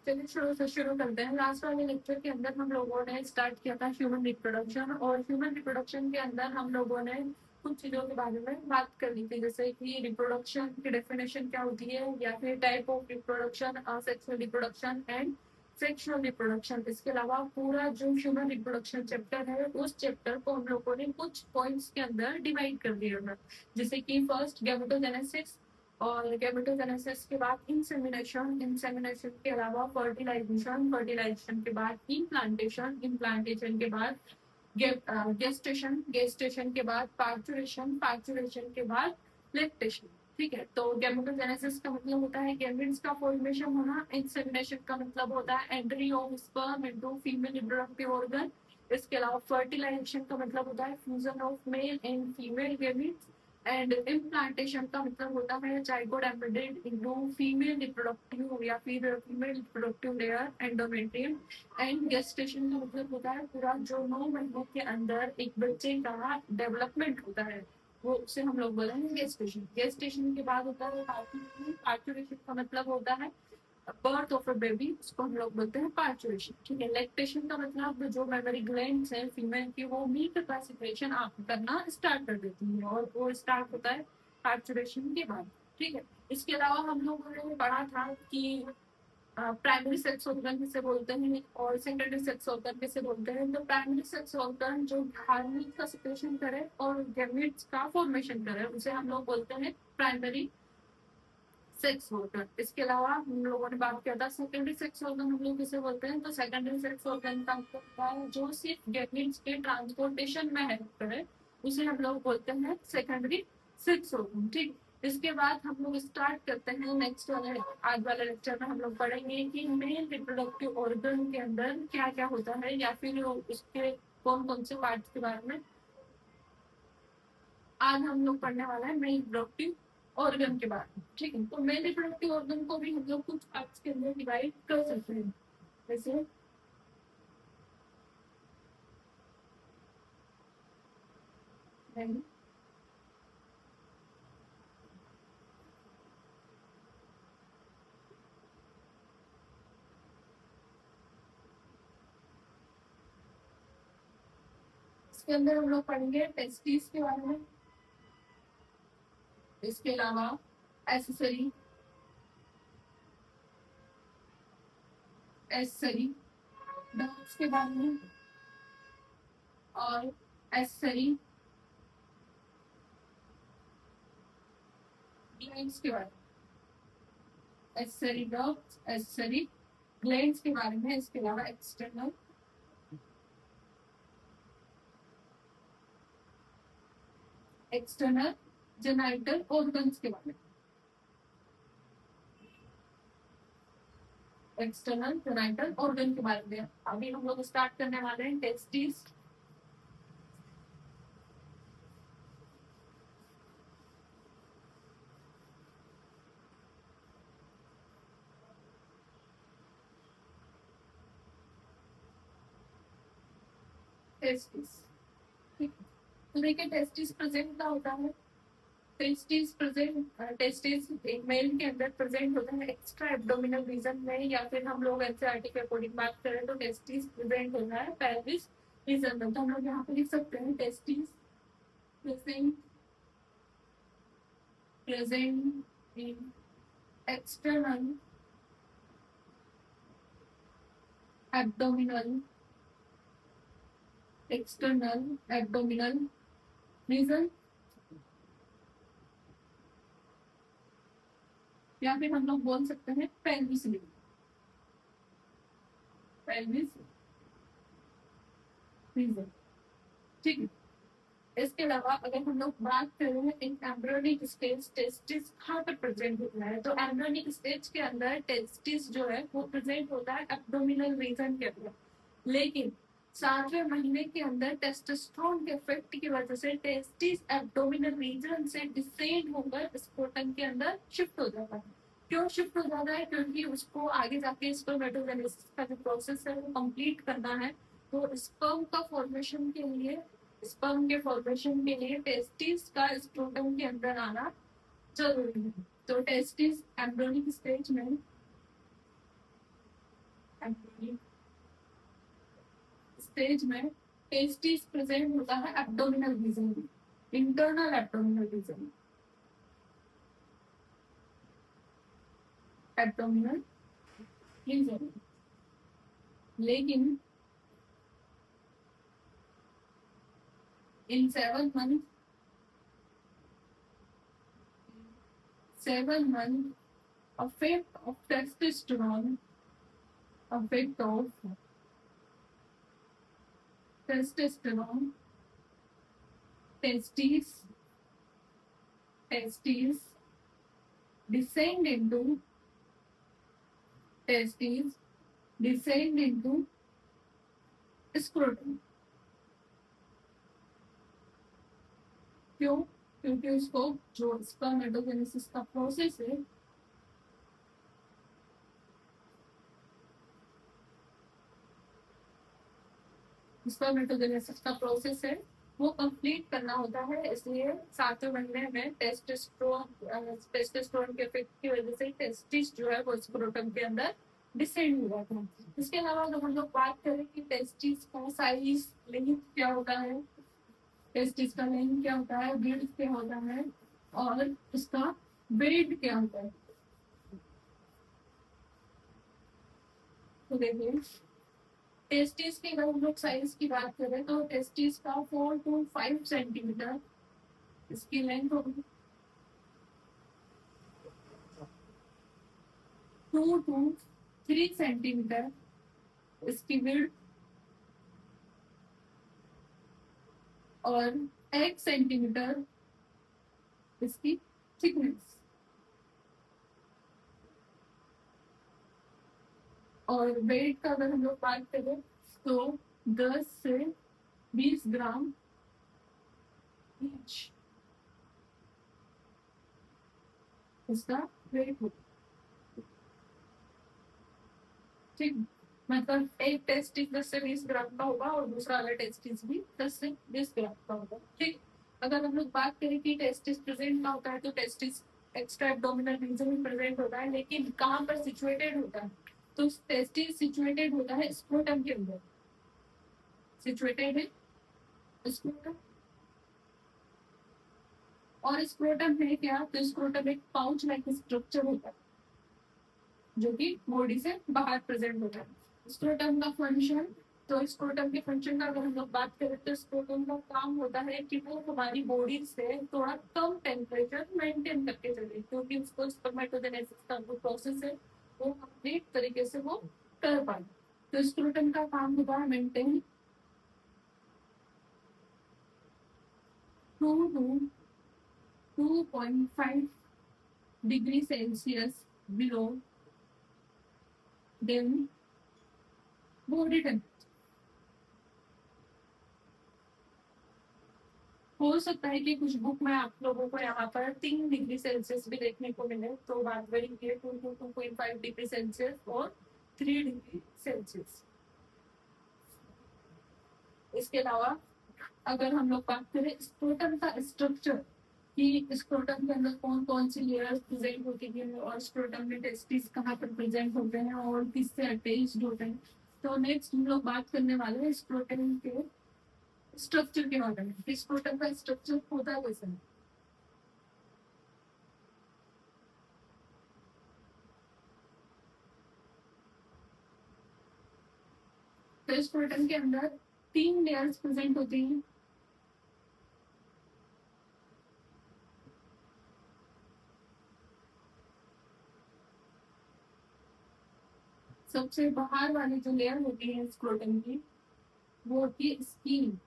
चलिए शुरू से शुरू करते हैं। लास्ट वाले लेक्चर के अंदर हम लोगों ने स्टार्ट किया था ह्यूमन रिप्रोडक्शन, और ह्यूमन रिप्रोडक्शन के अंदर हम लोगों ने कुछ चीजों के बारे में बात कर ली थी, जैसे कि रिप्रोडक्शन की डेफिनेशन क्या होती है, या फिर type of reproduction, sexual reproduction and sexual reproduction. इसके अलावा पूरा जो ह्यूमन रिप्रोडक्शन चैप्टर है, उस चैप्टर को हम लोगों ने कुछ पॉइंट्स के अंदर डिवाइड कर दिया था, जैसे कि फर्स्ट गैमेटोजेनेसिस, और गैमेटोजेनेसिस के बाद इंसेमिनेशन, इंसेमिनेशन के अलावा फर्टिलाइजेशन, फर्टिलाइजेशन के बाद इम्प्लांटेशन, इम्प्लांटेशन के बाद गेस्टेशन, गेस्टेशन के बाद पार्चुरेशन, पार्चुरेशन के बाद लैक्टेशन। ठीक है, तो गैमेटोजेनेसिस का मतलब होता है गैमेट्स का फॉर्मेशन होना, इंसेमिनेशन का मतलब होता है entry of sperm into female reproductive organ. इसके अलावा फर्टिलाइजेशन का मतलब होता है fusion of male and female gametes, and implantation का मतलब होता है zygote embedded into female reproductive या फिर female reproductive layer endometrium. And gestation का मतलब होता है पूरा जो 9 महीनों के अंदर एक बच्चे का डेवलपमेंट होता है, वो उसे हम लोग बोलेंगे गेस्टेशन। गेस्टेशन के बाद होता है पार्चुरेशन, पार्चुरेशन का मतलब होता है बर्थ ऑफ अ बेबी, उसको हम लोग बोलते हैं पार्चुरेशन। ठीक है, लैक्टेशन का मतलब जो मेमोरी ग्लैंड्स है फीमेल की, वो मिल्क का सिक्रेशन आप करना स्टार्ट कर देती है, और वो स्टार्ट होता है पार्चुरेशन के बाद। ठीक है, इसके अलावा हम लोगों ने पढ़ा था कि प्राइमरी सेक्स ऑर्गन किसे बोलते हैं और सेकेंडरी सेक्स ऑर्गन किसे बोलते हैं। तो प्राइमरी सेक्स ऑर्गन जो हार्मोन का सिक्रेशन करे और गैमेट्स का फॉर्मेशन करे, उसे हम लोग बोलते हैं प्राइमरी सेक्स ऑर्गन। इसके अलावा हम लोगों ने बात किया था सेकेंडरी सेक्स ऑर्गन हम लोग किसे बोलते हैं। तो सेकेंडरी सेक्स ऑर्गन का मतलब होता है जो सिर्फ गैमेट्स के ट्रांसपोर्टेशन में हेल्प करे, उसे हम लोग बोलते हैं सेकेंडरी सेक्स ऑर्गन। ठीक, इसके बाद हम लोग स्टार्ट करते हैं नेक्स्ट वाले, आज वाले लेक्चर में हम लोग पढ़ेंगे कि मेल रिप्रोडक्टिव ऑर्गन के अंदर क्या क्या होता है, या फिर उसके कौन कौन से पार्ट्स के बारे में आज हम लोग पढ़ने वाला है मेल रिप्रोडक्टिव ऑर्गन के बारे में। ठीक है, तो मेल रिप्रोडक्टिव ऑर्गन को भी हम लोग कुछ पार्ट्स के अंदर डिवाइड कर सकते हैं, जैसे इसके अंदर हम लोग पढ़ेंगे टेस्टिस के बारे में। इसके अलावा एसेसरी, एसेसरी डॉग्स के बारे में, और एसेसरी ग्लैंड्स के बारे में, एसेसरी डॉग्स, एसेसरी ग्लैंड्स के बारे में। इसके अलावा एक्सटर्नल, एक्सटर्नल जेनाइटल ऑर्गन्स के बारे में, एक्सटर्नल जेनाइटल ऑर्गन के बारे में। अभी हम लोग स्टार्ट करने वाले हैं टेस्टिस। टेस्टिस, ठीक है, तो देखिए टेस्टिस प्रेजेंट क्या होता है। टेस्टिस प्रेजेंट, टेस्टिस एक मेल के अंदर प्रेजेंट होता है एक्स्ट्रा एब्डोमिनल रीजन में, या फिर हम लोग एनसीईआरटी के अकॉर्डिंग बात करें तो टेस्टिस प्रेजेंट होता है पेल्विस रीजन में। तो हम लोग यहाँ पे लिख सकते हैं testis present, present in external abdominal, external abdominal region, या फिर हम लोग बोल सकते हैं पेल्विस रीजन, पेल्विस रीजन। ठीक है, इसके अलावा अगर हम लोग बात करें इन एम्ब्रियोनिक स्टेज टेस्टिस कहाँ पर प्रेजेंट होता है, तो एम्ब्रियोनिक स्टेज के अंदर टेस्टिस जो है वो प्रेजेंट होता है एब्डोमिनल रीजन के अंदर, लेकिन 7वें महीने के अंदर टेस्टोस्टेरोन के इफेक्ट की वजह से टेस्टिस एब्डोमिनल रीजन से डिसेंड होकर स्पोर्टन के अंदर शिफ्ट हो जाता है। क्यों शिफ्ट हो जाता है? क्योंकि उसको आगे जाके स्पर्मेटोजेनेसिस का जो प्रोसेस है वो कंप्लीट करना है। तो स्पर्म का फॉर्मेशन के लिए, स्पर्म के फॉर्मेशन के लिए टेस्टिस का स्क्रोटम के अंदर आना जरूरी है। तो टेस्टिस एम्ब्रियोनिक स्टेज में स्टेज में टेस्टिस प्रेजेंट होता है एब्डोमिनल रीजन में, internal abdominal region, abdominal region. लेकिन in 7 months, 7 months, effect of testosterone, effect of testosterone, testes, testes descend into testes, descend into scrotum. क्यों? क्योंकि उसको जो स्पर्मेटोजेनेसिस का प्रोसेस है, स्पर्मेटोजेनेसिस का प्रोसेस है वो कंप्लीट करना होता है, इसलिए 7वें महीने में टेस्टोस्टेरोन के इफेक्ट की वजह से टेस्टिस जो है वो स्क्रोटम के अंदर डिसेंड हुआ था। इसके अलावा अगर हम लोग बात करें कि टेस्टिस का साइज, लेंथ क्या होता है, टेस्टिस का लेंथ क्या होता है, विड्थ क्या होता है और इसका वेट क्या होता है, तो देखिए टेस्टिस की अगर हम लोग साइज की बात करें तो टेस्टिस का 4 to 5 सेंटीमीटर इसकी लेंथ होगी, 2 to 3 सेंटीमीटर इसकी विड्थ और 1 सेंटीमीटर इसकी थिकनेस। और वेट का अगर हम लोग बात करें तो 10 से 20 ग्राम ईच इसका वेट होगा। ठीक, मतलब एक टेस्टिस 10 से 20 ग्राम का होगा और दूसरा वाला टेस्टिस भी 10 से 20 ग्राम का होगा। ठीक, अगर हम लोग बात करें कि टेस्टिस प्रेजेंट ना होता है तो टेस्टिस एक्स्ट्रा एब्डोमिनल रीजन में प्रेजेंट होता है, लेकिन कहाँ पर सिचुएटेड होता है, तो टेस्टिस सिचुएटेड होता है स्क्रोटम के अंदर, सिचुएटेड है स्क्रोटम। और स्क्रोटम है क्या, तो स्क्रोटम एक पाउच लाइक स्ट्रक्चर होता है जो कि बॉडी से बाहर प्रेजेंट होता है। स्क्रोटम का फंक्शन, तो स्क्रोटम के फंक्शन का अगर हम लोग बात करें तो स्क्रोटम का काम होता है कि वो हमारी बॉडी से थोड़ा कम टेम्परेचर मेंटेन करके चले, क्योंकि उसको स्पर्मेटोजेनेसिस का जो प्रोसेस है वो कंप्लीट तरीके से वो कर पाए। तो स्क्रोटम का काम होता है maintain 2 to 2.5 degree Celsius below than body temperature. हो सकता है कि कुछ बुक में आप लोगों को यहाँ पर 3 डिग्री सेल्सियस भी देखने को मिले, तो बात very clear 2 to 2.5 degree Celsius और 3 डिग्री सेल्सियस। इसके अलावा अगर हम लोग बात करें स्क्रोटम का स्ट्रक्चर कि स्क्रोटम के अंदर कौन कौन सी लेयर्स प्रेजेंट होती है और स्क्रोटम में टेस्टिस कहाँ पर प्रेजेंट होते हैं और किससे अटैच्ड होते हैं, तो नेक्स्ट हम लोग बात करने वाले हैं स्क्रोटम के स्ट्रक्चर के बारे में। स्क्रोटम का स्ट्रक्चर होता कैसे है, तो स्क्रोटम के अंदर 3 लेयर्स प्रेजेंट होती हैं। सबसे बाहर वाली जो लेयर होती है स्क्रोटम की वो होती है स्किन।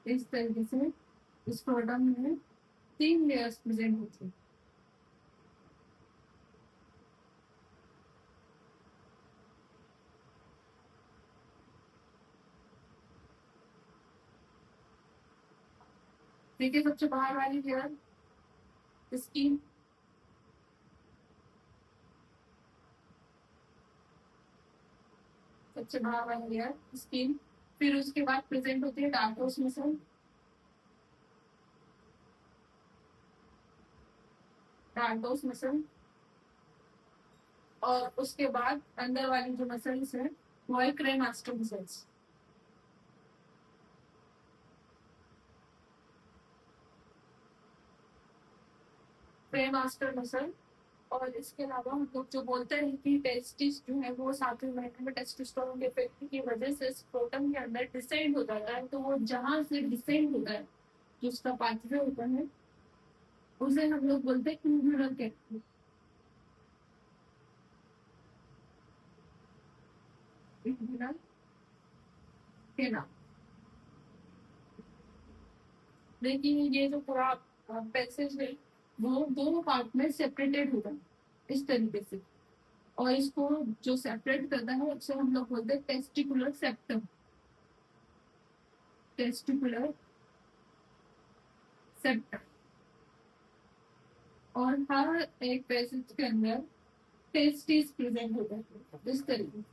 इस तरीके से स्क्रोटम में 3 लेयर्स प्रेजेंट होती है। देखिए सबसे बाहर वाली लेयर स्किन, सबसे बाहर वाली लेयर स्किन, फिर उसके बाद प्रेजेंट होती है डार्कोस मसल, डार्कोस मसल, और उसके बाद अंदर वाली जो मसल्स है वो है क्रेमास्टर मसल्स। Cremaster muscle. और इसके अलावा हम लोग जो बोलते हैं कि टेस्टिस जो है वो 7वें महीने में टेस्टोस्टेरोन के इफेक्ट की वजह से स्क्रोटम के अंदर डिसेंड हो जाता है, तो वो जहां से डिसेंड होता है जो उसका पाथवे होता है उसे हम लोग बोलते हैं इंग्यूरल कैनाल। इंग्यूरल कैनाल। लेकिन ये जो पूरा पैसेज है वो दोनों पार्ट में सेपरेटेड होता है इस तरीके से। और इसको जो सेपरेट करता है उसे हम लोग बोलते हैं टेस्टिकुलर सेप्टम। Testicular septum. और हर एक पैसेज के अंदर टेस्टिस प्रेजेंट होता है इस तरीके से।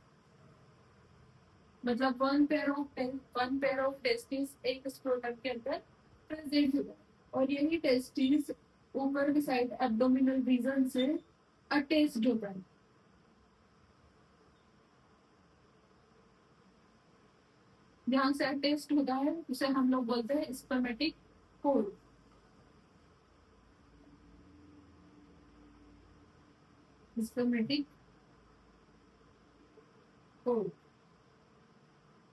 मतलब वन पेयर ऑफ टेस्टिस एक स्क्रोटम के अंदर प्रेजेंट होता है। और यही टेस्टिस ऊपर की साइड एब्डोमिनल रीजन से अटैच्ड होता है। जहां से अटैच्ड होता है उसे हम लोग बोलते हैं स्पर्मेटिक कोड। Spermatic code.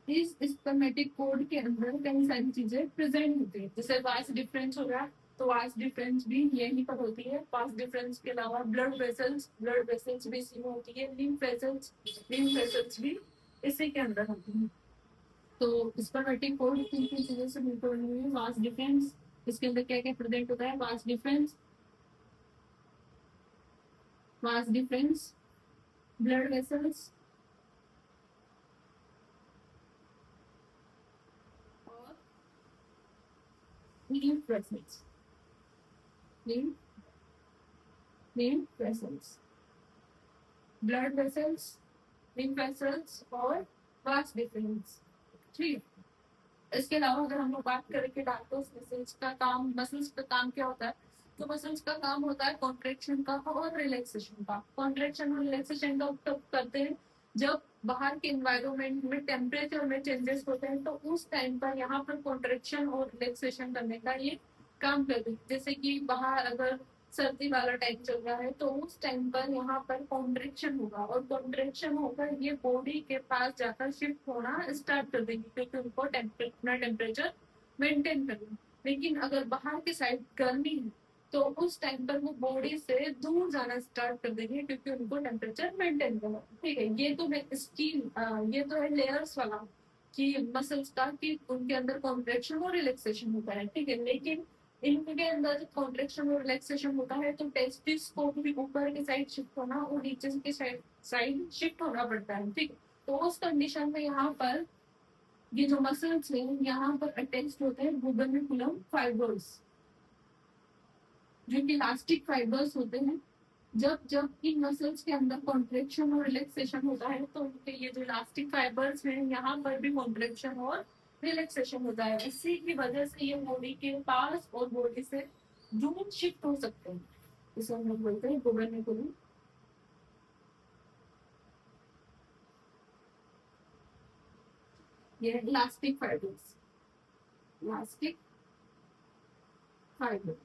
इस स्पर्मेटिक कोड के अंदर कई सारी चीजें प्रेजेंट होती है, जैसे वास डिफरेंस हो रहा है तो वास डिफरेंस भी यहीं पर होती है। वास डिफरेंस के अलावा ब्लड वेसल्स भी इसी में होती है। लिम्फ वेसल्स भी इसी के अंदर होती है। तो स्पर्मेटिक कोड किन किन चीजों से मिलकर बनी हुई है? Vas deferens. इसके अंदर क्या क्या प्रेजेंट होता है? वास डिफरेंस, ब्लड वेसल्स और lymph vessels. lymph lymph vessels, blood vessels, lymph vessels और vas deferens। ठीक है। इसके अलावा अगर हम लोग बात करें कि डार्कोस मसल्स का काम क्या होता है, तो मसल्स का काम होता है कॉन्ट्रेक्शन का और रिलैक्सेशन का। कॉन्ट्रेक्शन और रिलैक्सेशन का तब करते हैं जब बाहर के एनवायरमेंट में टेम्परेचर में चेंजेस होते हैं, तो उस टाइम पर यहाँ पर कॉन्ट्रेक्शन और रिलैक्सेशन करने का ये काम करते हैं। जैसे कि बाहर अगर सर्दी वाला टाइम चल रहा है तो उस टाइम पर यहाँ पर कॉन्ट्रेक्शन होगा, और कॉन्ट्रेक्शन होकर ये बॉडी के पास जाकर शिफ्ट होना स्टार्ट कर देगी, क्योंकि उनको अपना टेम्परेचर मेंटेन करना। लेकिन अगर बाहर की साइड गर्मी है तो उस टाइम पर वो बॉडी से दूर जाना स्टार्ट कर देंगे, क्योंकि उनको टेम्परेचर मेंटेन करना। ठीक है, ये तो है ये तो है लेयर्स वाला कि मसल्स का कि उनके अंदर कॉन्ट्रेक्शन और रिलैक्सेशन होता है। ठीक है, लेकिन इनके अंदर जब कॉन्ट्रेक्शन और रिलैक्सेशन होता है तो टेस्टिस को भी ऊपर की साइड शिफ्ट होना और नीचे की साइड शिफ्ट होना पड़ता है। ठीक, तो उस कंडीशन में यहाँ पर ये जो मसल्स हैं यहाँ पर अटैच्ड होते हैं गुबर्निकुलम फाइबर्स, जो कि इलास्टिक फाइबर्स होते हैं। जब जब इन मसल्स के अंदर कॉन्ट्रेक्शन और रिलैक्सेशन होता है तो उनके ये जो इलास्टिक फाइबर्स हैं यहाँ पर भी कॉन्ट्रेक्शन और रिलैक्सेशन होता है। इसी की वजह से ये बॉडी के पास और बॉडी से दूर शिफ्ट हो सकते हैं। इसे हम लोग बोलते हैं गुबर्निकुलम। ये elastic fibres. Elastic fibre.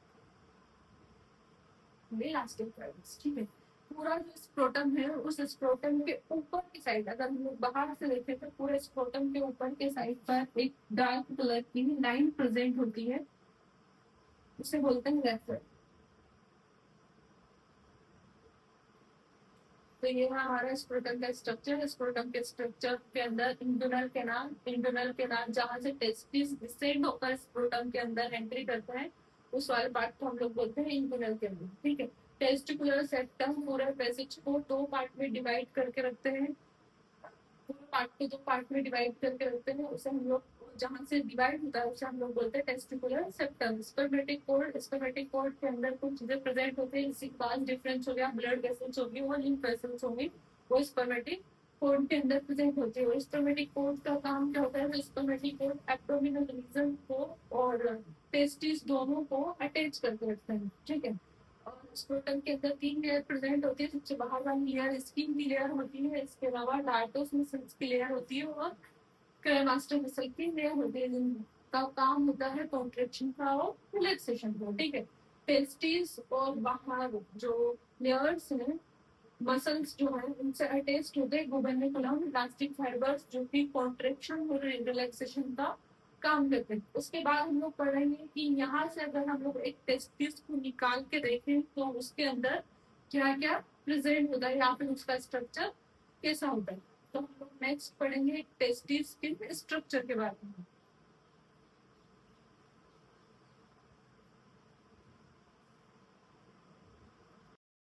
Elastic fibres. ठीक है, पूरा जो स्क्रोटम है उस स्क्रोटम के ऊपर की साइड अगर हम लोग बाहर से देखें तो पूरे स्क्रोटम के ऊपर के साइड पर एक डार्क कलर की लाइन प्रेजेंट होती है, उसे बोलते हैं रेफर। तो ये है हमारा स्क्रोटम का स्ट्रक्चर। स्क्रोटम के स्ट्रक्चर के अंदर इंटरनल कैनाल जहाँ से टेस्टिस डिसेंड होकर स्क्रोटम के अंदर एंट्री करता है उस वाले पार्ट को हम लोग बोलते हैं इंटरनल कैनाल। ठीक है, टेस्टिकुलर सेप्टम पूरे पैसेज को दो पार्ट में डिवाइड करके रखते हैं। पूरे पार्ट को दो पार्ट में डिवाइड करके रखते हैं, उसे हम लोग जहाँ से डिवाइड होता है उसे हम लोग बोलते हैं टेस्टिकुलर सेप्टम। स्पर्मेटिक कोर्ड के अंदर कुछ चीजें प्रेजेंट होते हैं, इसी पास डिफरेंस हो गया, ब्लड वेसल्स होगी और लिम्फ वेसल्स होंगी, वो स्पर्मेटिक कोर्ड के अंदर प्रेजेंट होती है। स्पर्मेटिक कोर्ड का काम क्या होता है? स्पर्मेटिक कोर्ड एब्डोमिनल रीजन को और टेस्टिस दोनों को अटैच करके रखते हैं। ठीक है, और स्क्रोटम के अंदर 3 लेयर प्रेजेंट होती है। सबसे बाहर वाली लेयर स्किन की लेयर होती है, इसके अलावा डार्टोस मसल्स की लेयर होती है और क्रेमास्टर मसल की लेयर होती है, जिनका काम होता है कॉन्ट्रेक्शन का और रिलैक्सेशन का। ठीक है, टेस्टिस और बाहर जो लेयर्स हैं मसल्स जो है उनसे अटैच्ड होते हैं गुबर्निकुलम इलास्टिक फाइबर्स, जो कि कॉन्ट्रेक्शन और रिलैक्सेशन का काम करते हैं। उसके बाद हम लोग पढ़ेंगे कि यहाँ से अगर हम लोग एक टेस्टिस को निकाल के देखें तो उसके अंदर क्या क्या प्रेजेंट होता है या फिर उसका स्ट्रक्चर कैसा होता है। तो हम लोग नेक्स्ट पढ़ेंगे टेस्टिस के स्ट्रक्चर के बारे में।